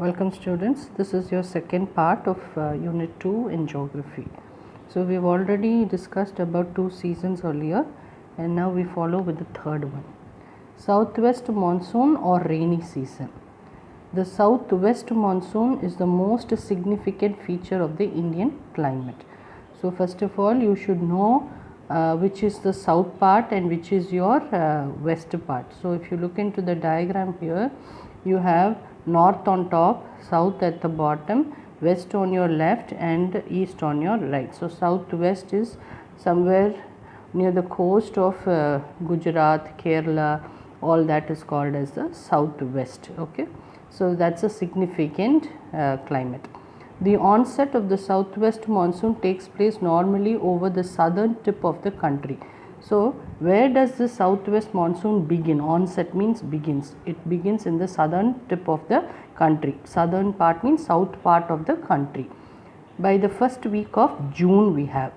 Welcome students, this is your second part of unit 2 in geography. So we have already discussed about 2 seasons earlier and now we follow with the third one. Southwest monsoon or rainy season. The southwest monsoon is the most significant feature of the Indian climate. So first of all you should know which is the south part and which is your west part. So if you look into the diagram here, you have north on top, south at the bottom, west on your left and east on your right. So southwest is somewhere near the coast of Gujarat, Kerala, all that is called as the southwest. Okay, so that's a significant climate. The onset of the southwest monsoon takes place normally over the southern tip of the country. So where does the southwest monsoon begin? Onset means begins. It begins in the southern tip of the country. Southern part means south part of the country. By the first week of June we have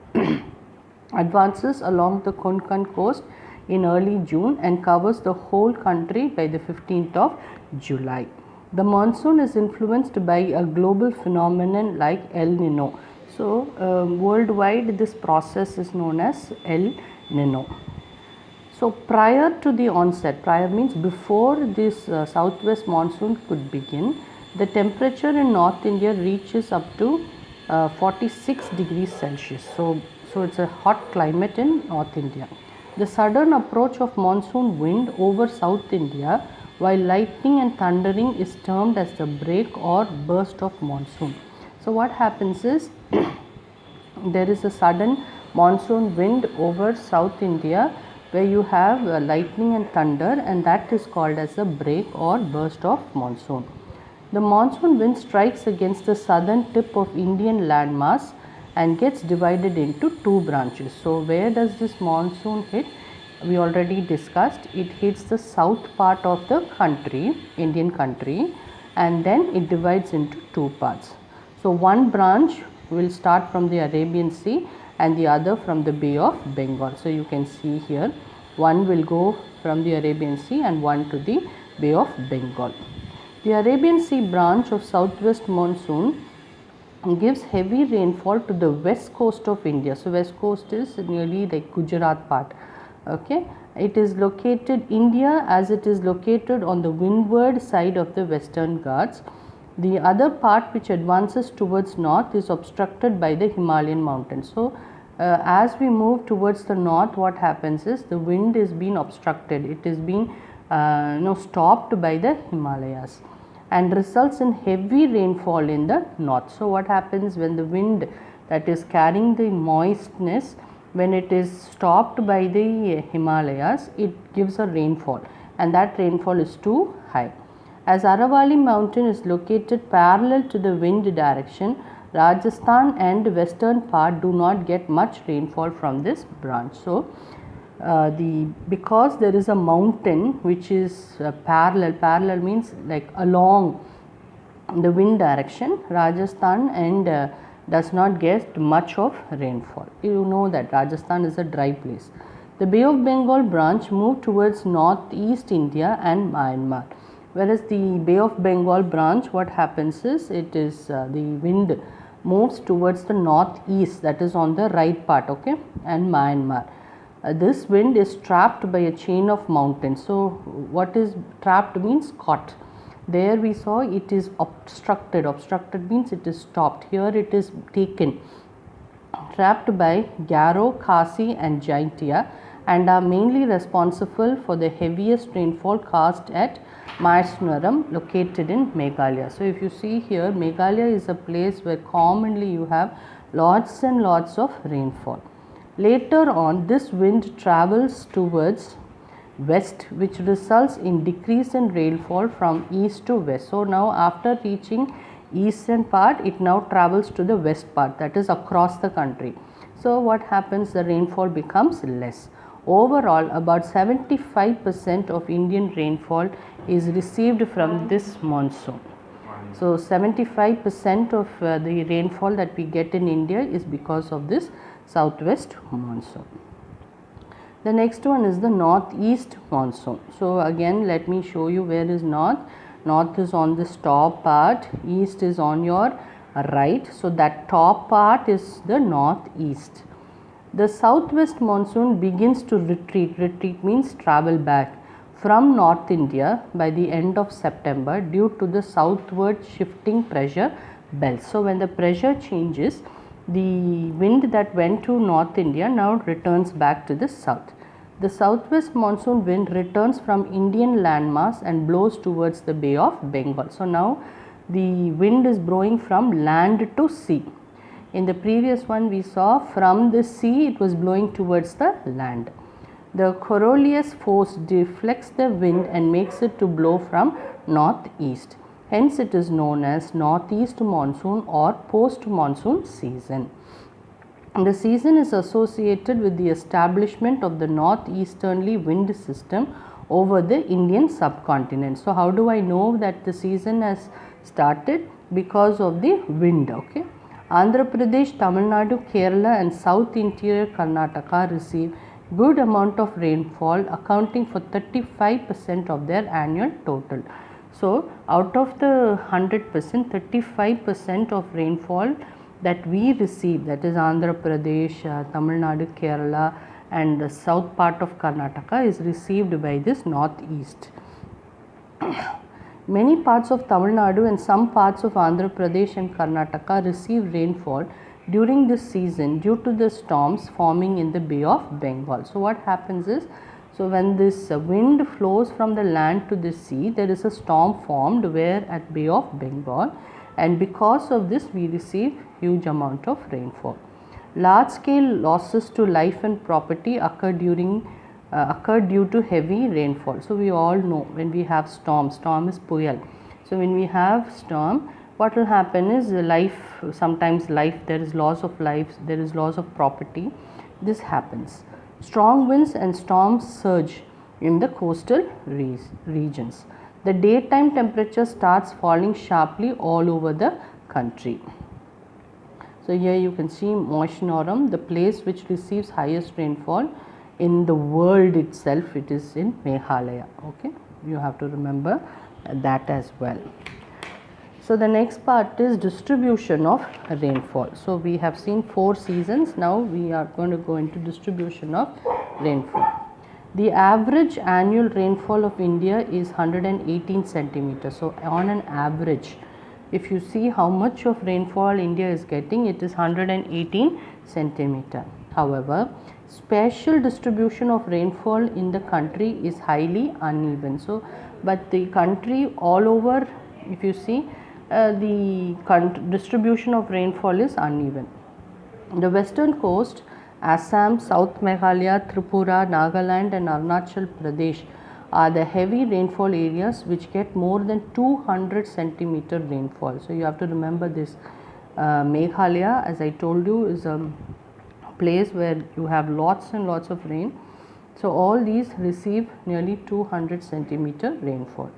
advances along the Konkan coast in early June and covers the whole country by the 15th of July. The monsoon is influenced by a global phenomenon like El Nino. So worldwide this process is known as El Nino. So prior to the onset, prior means before this southwest monsoon could begin, the temperature in North India reaches up to 46 degrees Celsius. So it's a hot climate in North India. The sudden approach of monsoon wind over South India while lightning and thundering is termed as the break or burst of monsoon. So what happens is there is a sudden monsoon wind over South India where you have lightning and thunder, and that is called as a break or burst of monsoon. The monsoon wind strikes against the southern tip of Indian landmass and gets divided into two branches. So where does this monsoon hit? We already discussed, it hits the south part of the country, Indian country, and then it divides into two parts. So one branch will start from the Arabian Sea and the other from the Bay of Bengal. So you can see here, one will go from the Arabian Sea and one to the Bay of Bengal. The Arabian Sea branch of southwest monsoon gives heavy rainfall to the west coast of India. So west coast is nearly like Gujarat part. Okay, it is located India as it is located on the windward side of the Western Ghats. The other part which advances towards north is obstructed by the Himalayan mountains. So as we move towards the north, what happens is the wind is being obstructed. It is being stopped by the Himalayas and results in heavy rainfall in the north. So what happens when the wind that is carrying the moistness, when it is stopped by the Himalayas, it gives a rainfall, and that rainfall is too high. As Aravalli mountain is located parallel to the wind direction, Rajasthan and western part do not get much rainfall from this branch. So because there is a mountain which is parallel means like along the wind direction, Rajasthan and does not get much of rainfall. You know that Rajasthan is a dry place. The Bay of Bengal branch moved towards northeast India and Myanmar, whereas the Bay of Bengal branch, what happens is it is the wind moves towards the northeast, that is on the right part, okay, and Myanmar. This wind is trapped by a chain of mountains. So what is trapped means caught. There we saw it is obstructed. Obstructed means it is stopped. Here it is taken, trapped by Garo, Khasi and Jaintia, and are mainly responsible for the heaviest rainfall caused at Mysoorum, located in Meghalaya. So if you see here, Meghalaya is a place where commonly you have lots and lots of rainfall. Later on, this wind travels towards west, which results in decrease in rainfall from east to west. So now after reaching eastern part, it now travels to the west part, that is across the country. So what happens, the rainfall becomes less. Overall, about 75% of Indian rainfall is received from this monsoon. So 75% of the rainfall that we get in India is because of this southwest monsoon. The next one is the northeast monsoon. So again let me show you where is north. North is on this top part, east is on your right. So that top part is the northeast. The southwest monsoon begins to retreat. Retreat means travel back from North India by the end of September due to the southward shifting pressure belt. So when the pressure changes, the wind that went to North India now returns back to the south. The southwest monsoon wind returns from Indian landmass and blows towards the Bay of Bengal. So now the wind is blowing from land to sea. In the previous one we saw from the sea it was blowing towards the land. The Coriolis force deflects the wind and makes it to blow from northeast. Hence it is known as northeast monsoon or post monsoon season. And the season is associated with the establishment of the northeasterly wind system over the Indian subcontinent. So how do I know that the season has started? Because of the wind. Okay. Andhra Pradesh, Tamil Nadu, Kerala and South Interior Karnataka receive good amount of rainfall, accounting for 35% of their annual total. So out of the 100%, 35% of rainfall that we receive, that is Andhra Pradesh, Tamil Nadu, Kerala and the south part of Karnataka, is received by this northeast. Many parts of Tamil Nadu and some parts of Andhra Pradesh and Karnataka receive rainfall during this season due to the storms forming in the Bay of Bengal. So what happens is, so when this wind flows from the land to the sea, there is a storm formed where at Bay of Bengal, and because of this we receive huge amount of rainfall. Large scale losses to life and property occur due to heavy rainfall. So we all know when we have storm is Puyal. So when we have storm, what will happen is sometimes there is loss of lives, there is loss of property. This happens. Strong winds and storms surge in the coastal regions. The daytime temperature starts falling sharply all over the country. So here you can see Moshinoram, the place which receives highest rainfall in the world itself, it is in Meghalaya. Okay, you have to remember that as well. So the next part is distribution of rainfall. So we have seen 4 seasons. Now we are going to go into distribution of rainfall. The average annual rainfall of India is 118 centimeters. So on an average, if you see how much of rainfall India is getting, it is 118 centimeter. However, spatial distribution of rainfall in the country is highly uneven. So but the country all over, if you see, the distribution of rainfall is uneven. The western coast, Assam, South Meghalaya, Tripura, Nagaland and Arunachal Pradesh are the heavy rainfall areas which get more than 200 centimeter rainfall. So you have to remember this. Meghalaya, as I told you, is a place where you have lots and lots of rain. So all these receive nearly 200 centimeter rainfall.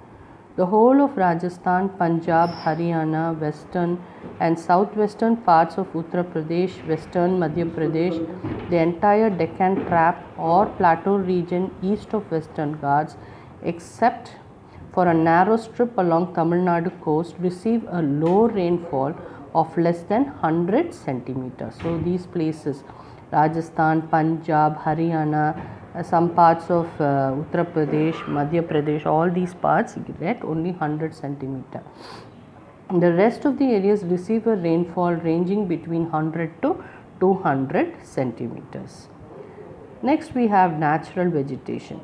The whole of Rajasthan, Punjab, Haryana, western and southwestern parts of Uttar Pradesh, western Madhya Pradesh, the entire Deccan Trap or plateau region east of Western Ghats, except for a narrow strip along Tamil Nadu coast, receive a low rainfall of less than 100 centimeters. So these places, Rajasthan, Punjab, Haryana, some parts of Uttar Pradesh, Madhya Pradesh, all these parts get only 100 centimeter. The rest of the areas receive a rainfall ranging between 100 to 200 centimeters. Next we have natural vegetation.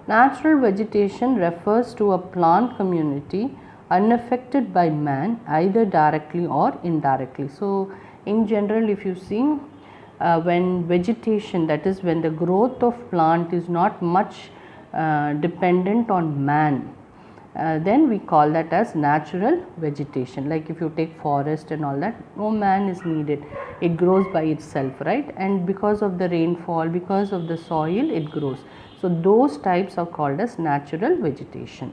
Natural vegetation refers to a plant community unaffected by man either directly or indirectly. So in general, if you see, when vegetation, that is when the growth of plant is not much dependent on man, then we call that as natural vegetation. Like if you take forest and all that, no man is needed, it grows by itself, right? And because of the rainfall, because of the soil, it grows. So those types are called as natural vegetation.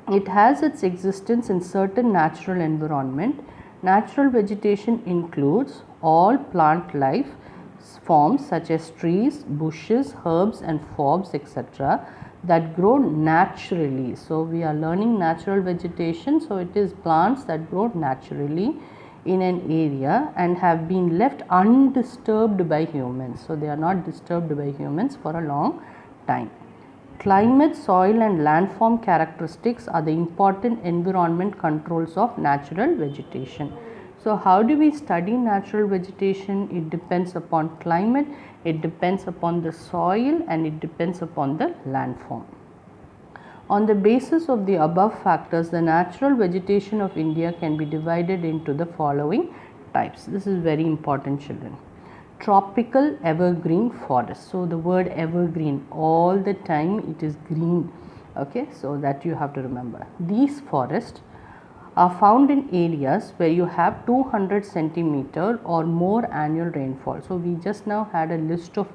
It has its existence in certain natural environment. Natural vegetation includes all plant life forms such as trees, bushes, herbs and forbs, etc. that grow naturally. So we are learning natural vegetation, so it is plants that grow naturally in an area and have been left undisturbed by humans. So they are not disturbed by humans for a long time. Climate, soil and landform characteristics are the important environment controls of natural vegetation. So how do we study natural vegetation? It depends upon climate, it depends upon the soil and it depends upon the landform. On the basis of the above factors, the natural vegetation of India can be divided into the following types. This is very important, children. Tropical evergreen forest. So the word evergreen, all the time it is green, okay, so that you have to remember. These forests are found in areas where you have 200 centimeter or more annual rainfall. So we just now had a list of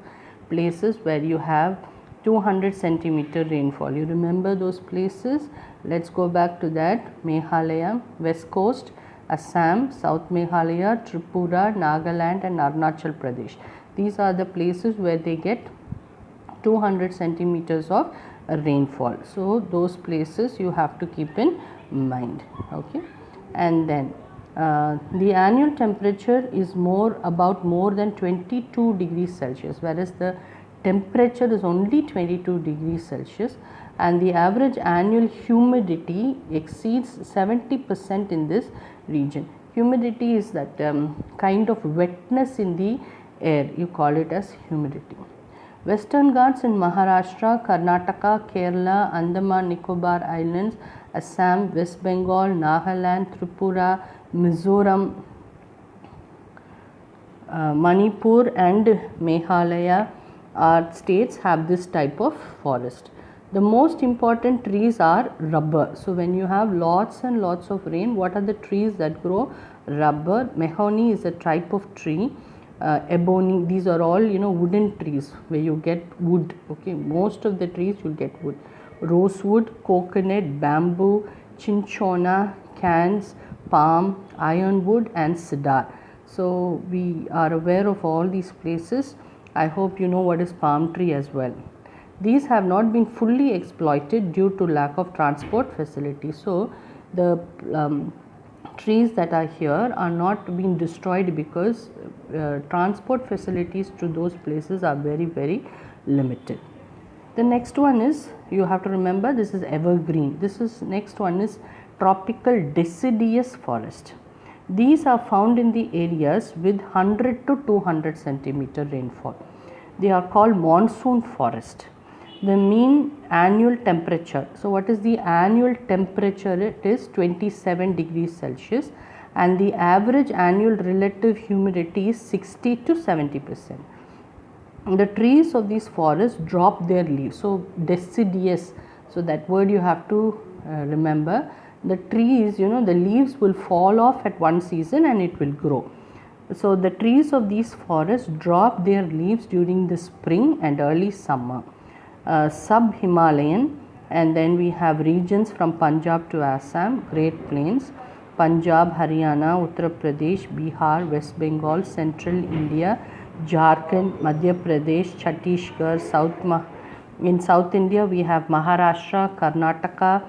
places where you have 200 centimeter rainfall. You remember those places? Let's go back to that. Meghalaya, West Coast, Assam, South Meghalaya, Tripura, Nagaland and Arunachal Pradesh. These are the places where they get 200 centimeters of rainfall. So those places you have to keep in mind, okay. And then the annual temperature is more than 22 degrees Celsius, whereas the temperature is only 22 degrees Celsius, and the average annual humidity exceeds 70% in this region. Humidity is that kind of wetness in the air, you call it as humidity. Western Ghats in Maharashtra, Karnataka, Kerala, Andaman Nicobar Islands, Assam, West Bengal, Nagaland, Tripura, Mizoram, Manipur and Meghalaya states have this type of forest. The most important trees are rubber. So when you have lots and lots of rain, what are the trees that grow? Rubber. Mahogany is a type of tree. Ebony, these are all wooden trees where you get wood, okay. Most of the trees you get wood. Rosewood, coconut, bamboo, cinchona, cans, palm, ironwood and cedar. So we are aware of all these places. I hope you know what is palm tree as well. These have not been fully exploited due to lack of transport facilities. So the trees that are here are not being destroyed because transport facilities to those places are very limited. The next one is, you have to remember, this is evergreen. Next one is tropical deciduous forest. These are found in the areas with 100 to 200 centimeter rainfall. They are called monsoon forest. The mean annual temperature, so what is the annual temperature? It is 27 degrees Celsius and the average annual relative humidity is 60 to 70%. The trees of these forests drop their leaves. So deciduous, so that word you have to remember. The trees, the leaves will fall off at one season and it will grow. So the trees of these forests drop their leaves during the spring and early summer. Sub-Himalayan, and then we have regions from Punjab to Assam, Great Plains, Punjab, Haryana, Uttar Pradesh, Bihar, West Bengal, Central India, Jharkhand, Madhya Pradesh, Chhattisgarh, in South India we have Maharashtra, Karnataka,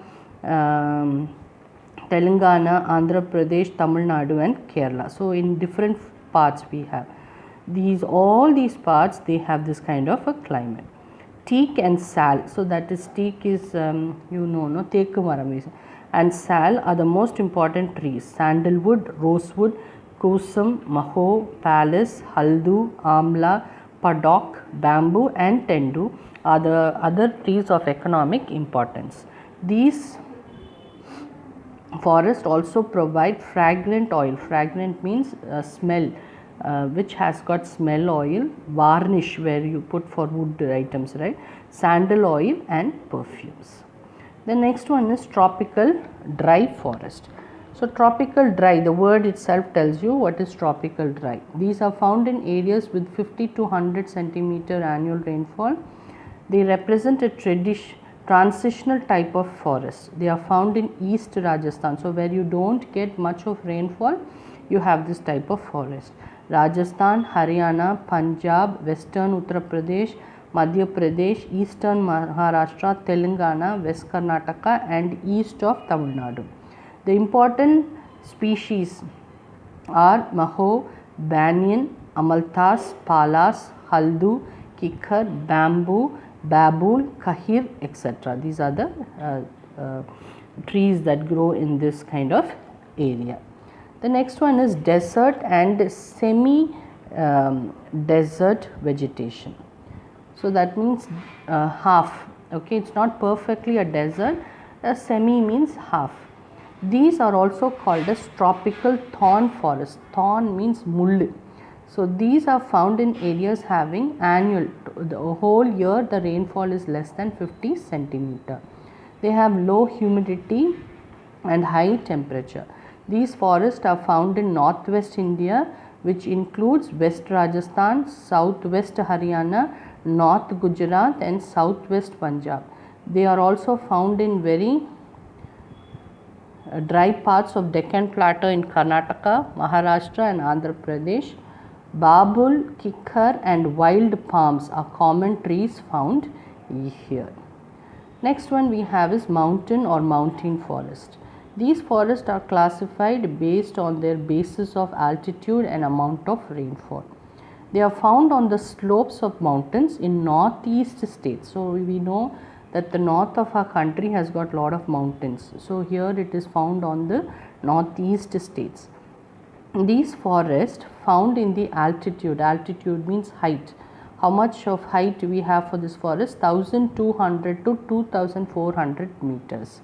Telangana, Andhra Pradesh, Tamil Nadu and Kerala. So in different parts we have all these parts, they have this kind of a climate. Teak and sal, so that is, teak is teku maram is, and sal are the most important trees. Sandalwood, rosewood, kusum, maho, pallas, haldu, amla, padok, bamboo and tendu are the other trees of economic importance. These forests also provide fragrant oil. Fragrant means smell, which has got smell oil, varnish where you put for wood items, right, sandal oil and perfumes. The next one is tropical dry forest. So tropical dry, the word itself tells you what is tropical dry. These are found in areas with 50 to 100 centimeter annual rainfall. They represent a transitional type of forest. They are found in East Rajasthan. So where you don't get much of rainfall, you have this type of forest. Rajasthan, Haryana, Punjab, Western Uttar Pradesh, Madhya Pradesh, eastern Maharashtra, Telangana, West Karnataka and east of Tamil Nadu. The important species are Maho, Banyan, Amalthas, Palas, Haldu, Kikkar, Bamboo, Babul, Kahir, etc. These are the trees that grow in this kind of area. The next one is desert and semi desert vegetation. So that means half. Okay, it's not perfectly a desert. A semi means half. These are also called as tropical thorn forest. Thorn means mull. So these are found in areas having annual, the whole year the rainfall is less than 50 centimeter. They have low humidity and high temperature. These forests are found in northwest India, which includes West Rajasthan, southwest Haryana, north Gujarat and southwest Punjab. They are also found in very dry parts of Deccan Plateau in Karnataka, Maharashtra and Andhra Pradesh. Babul, Kikkar and wild palms are common trees found here. Next one we have is mountain or mountain forest. These forests are classified based on their basis of altitude and amount of rainfall. They are found on the slopes of mountains in northeast states. So we know that the north of our country has got lot of mountains. So here it is found on the northeast states. These forests found in the altitude means height. How much of height we have for this forest? 1200 to 2400 meters.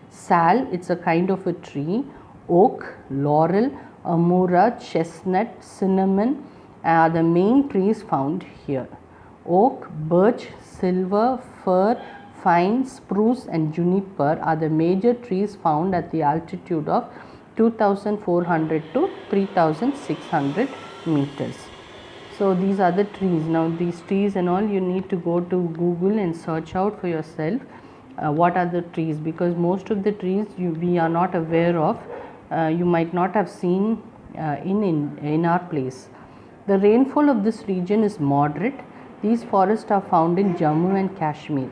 Sal, it's a kind of a tree. Oak, laurel, amura, chestnut, cinnamon are the main trees found here. Oak, birch, silver, fir, pine, spruce and juniper are the major trees found at the altitude of 2400 to 3600 meters. So these are the trees. Now these trees and all, you need to go to Google and search out for yourself what are the trees, because most of the trees we are not aware of. You might not have seen in our place. The rainfall of this region is moderate. These forests are found in Jammu and Kashmir.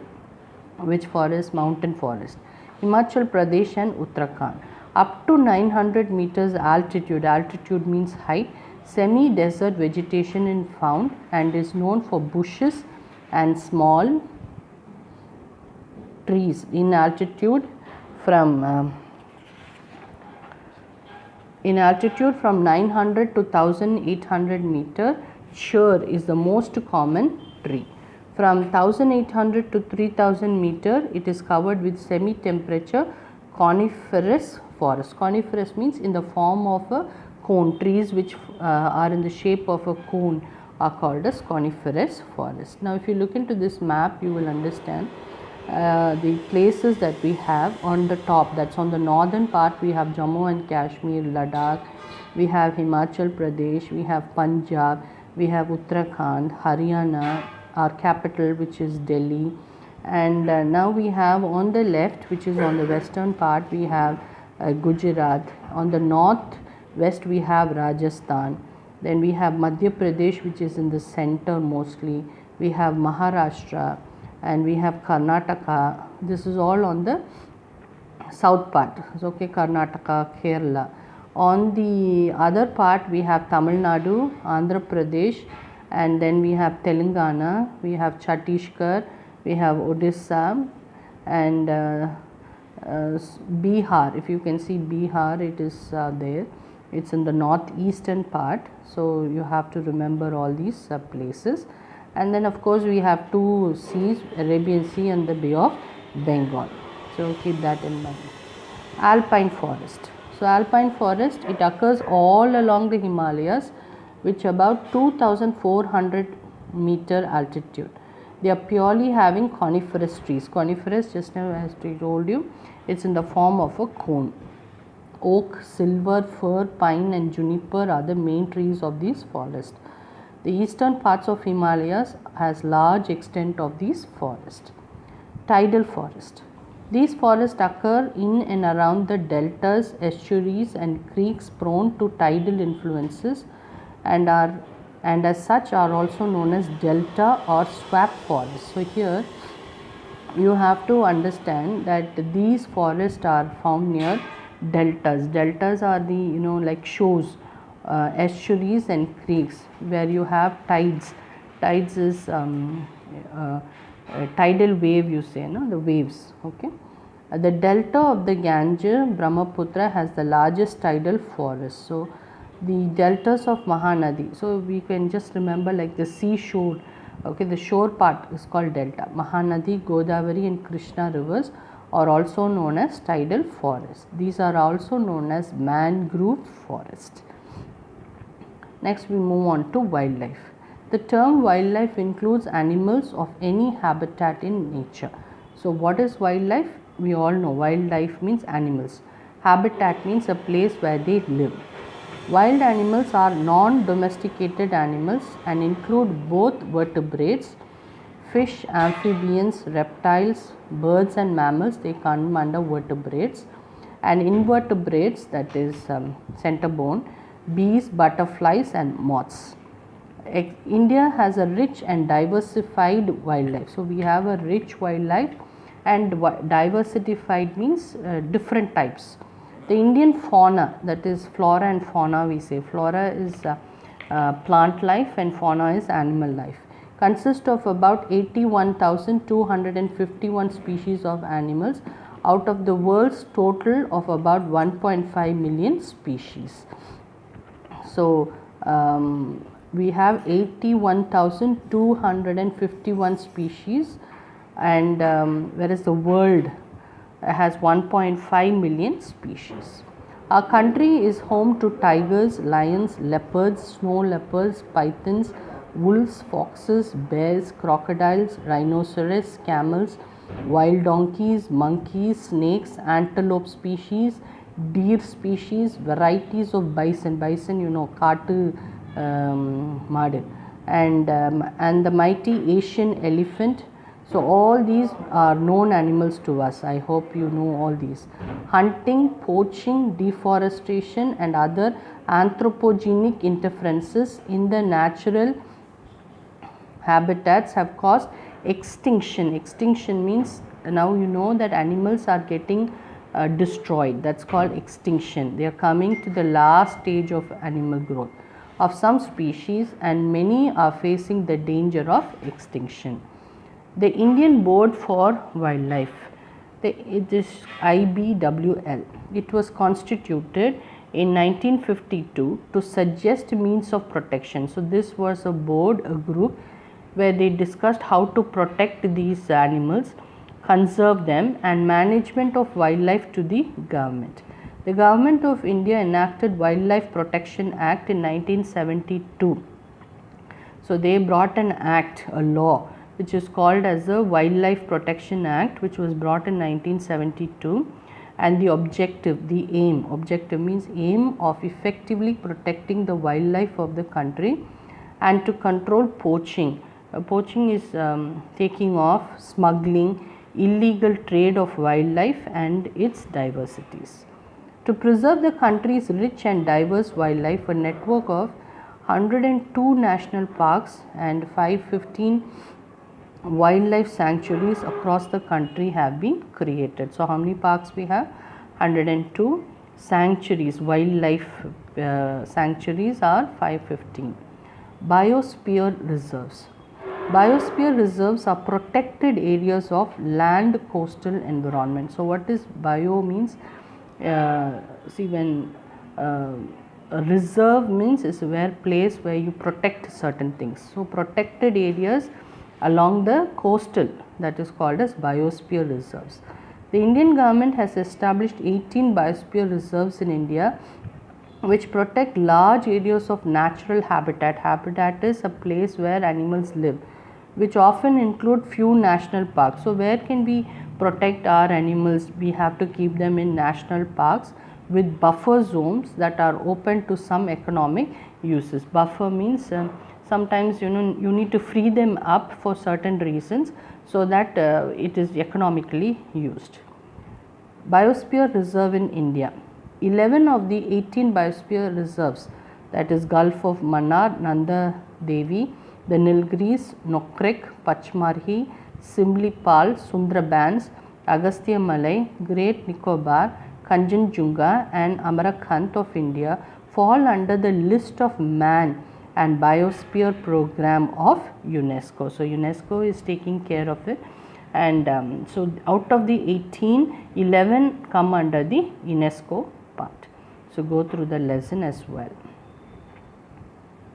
Which forest? Mountain forest. Himachal Pradesh and Uttarakhand. Up to 900 meters altitude means height, semi-desert vegetation is found and is known for bushes and small trees. In altitude from 900 to 1800 meter, cher is the most common tree. From 1800 to 3000 meter, it is covered with semi-temperature coniferous forest. Coniferous means in the form of a cone. Trees which are in the shape of a cone are called as coniferous forest. Now if you look into this map, you will understand the places that we have on the top. That's on the northern part. We have Jammu and Kashmir, Ladakh, we have Himachal Pradesh, we have Punjab, we have Uttarakhand, Haryana, our capital which is Delhi, and now we have on the left, which is on the western part, we have Gujarat. On the north west we have Rajasthan. Then we have Madhya Pradesh, which is in the center mostly. We have Maharashtra and we have Karnataka. This is all on the south part. So, okay, Karnataka, Kerala. On the other part we have Tamil Nadu, Andhra Pradesh, and then we have Telangana, we have Chhattisgarh, we have Odisha and Bihar. If you can see Bihar, it is there. It's in the northeastern part. So you have to remember all these places. And then of course we have two seas, Arabian Sea and the Bay of Bengal. So keep that in mind. Alpine forest. So alpine forest, it occurs all along the Himalayas, which about 2400 meter altitude. They are purely having coniferous trees. Coniferous, just now as I told you, it's in the form of a cone. Oak, silver, fir, pine and juniper are the main trees of these forests. The eastern parts of Himalayas has large extent of these forests. Tidal forest. These forests occur in and around the deltas, estuaries and creeks prone to tidal influences and are and as such are also known as delta or swamp forests. So here you have to understand that these forests are found near deltas. Deltas are the like shores, estuaries and creeks where you have tides. Tides is tidal wave, you say, no, the waves. Okay. The delta of the Ganges Brahmaputra has the largest tidal forest. So the deltas of Mahanadi, so we can just remember like the seashore. Okay, the shore part is called delta. Mahanadi, Godavari and Krishna rivers are also known as tidal forests. These are also known as mangrove forest. Next we move on to wildlife. The term wildlife includes animals of any habitat in nature. So what is wildlife? We all know wildlife means animals. Habitat means a place where they live. Wild animals are non-domesticated animals and include both vertebrates, fish, amphibians, reptiles, birds and mammals. They come under vertebrates, and invertebrates, that is center bone, bees, butterflies and moths. India has a rich and diversified wildlife. So we have a rich wildlife, and diversified means different types. The Indian fauna, that is flora and fauna, we say flora is plant life and fauna is animal life, consists of about 81,251 species of animals out of the world's total of about 1.5 million species. So we have 81,251 species, and whereas the world has 1.5 million species. Our country is home to tigers, lions, leopards, snow leopards, pythons, wolves, foxes, bears, crocodiles, rhinoceros, camels, wild donkeys, monkeys, snakes, antelope species, deer species, varieties of bison, kaatu maadu, and the mighty Asian elephant. So all these are known animals to us. I hope you know all these. Hunting, poaching, deforestation and other anthropogenic interferences in the natural habitats have caused extinction. Extinction means now you know that animals are getting destroyed. That's called extinction. They are coming to the last stage of animal growth of some species, and many are facing the danger of extinction. The Indian Board for Wildlife, it is IBWL. It was constituted in 1952 to suggest means of protection. So this was a board, a group where they discussed how to protect these animals, conserve them, and management of wildlife to the government. The Government of India enacted Wildlife Protection Act in 1972. So they brought an act, a law, which is called as the Wildlife Protection Act, which was brought in 1972, and the objective, the aim, objective means aim of effectively protecting the wildlife of the country and to control poaching. Poaching is taking off, smuggling, illegal trade of wildlife and its diversities. To preserve the country's rich and diverse wildlife, a network of 102 national parks and 515 wildlife sanctuaries across the country have been created. So how many parks we have? 102. Sanctuaries, wildlife sanctuaries are 515. Biosphere reserves. Biosphere reserves are protected areas of land coastal environment. So what is bio means? See, when a reserve means is where place where you protect certain things. So protected areas along the coastal, that is called as biosphere reserves. The Indian government has established 18 biosphere reserves in India, which protect large areas of natural habitat. Habitat is a place where animals live, which often include few national parks. So where can we protect our animals? We have to keep them in national parks with buffer zones that are open to some economic uses. Buffer means sometimes you need to free them up for certain reasons so that it is economically used. Biosphere reserve in India. 11 of the 18 biosphere reserves, that is Gulf of Mannar, Devi, the Nilgiris, Nokrek, Pachmarhi, Simlipal, Sundarbands, Agastya Malay, Great Nicobar, Kanchenjunga and Amarkanth of India fall under the list of man and biosphere program of UNESCO. So, UNESCO is taking care of it, and so out of the 18, 11 come under the UNESCO part. So, go through the lesson as well.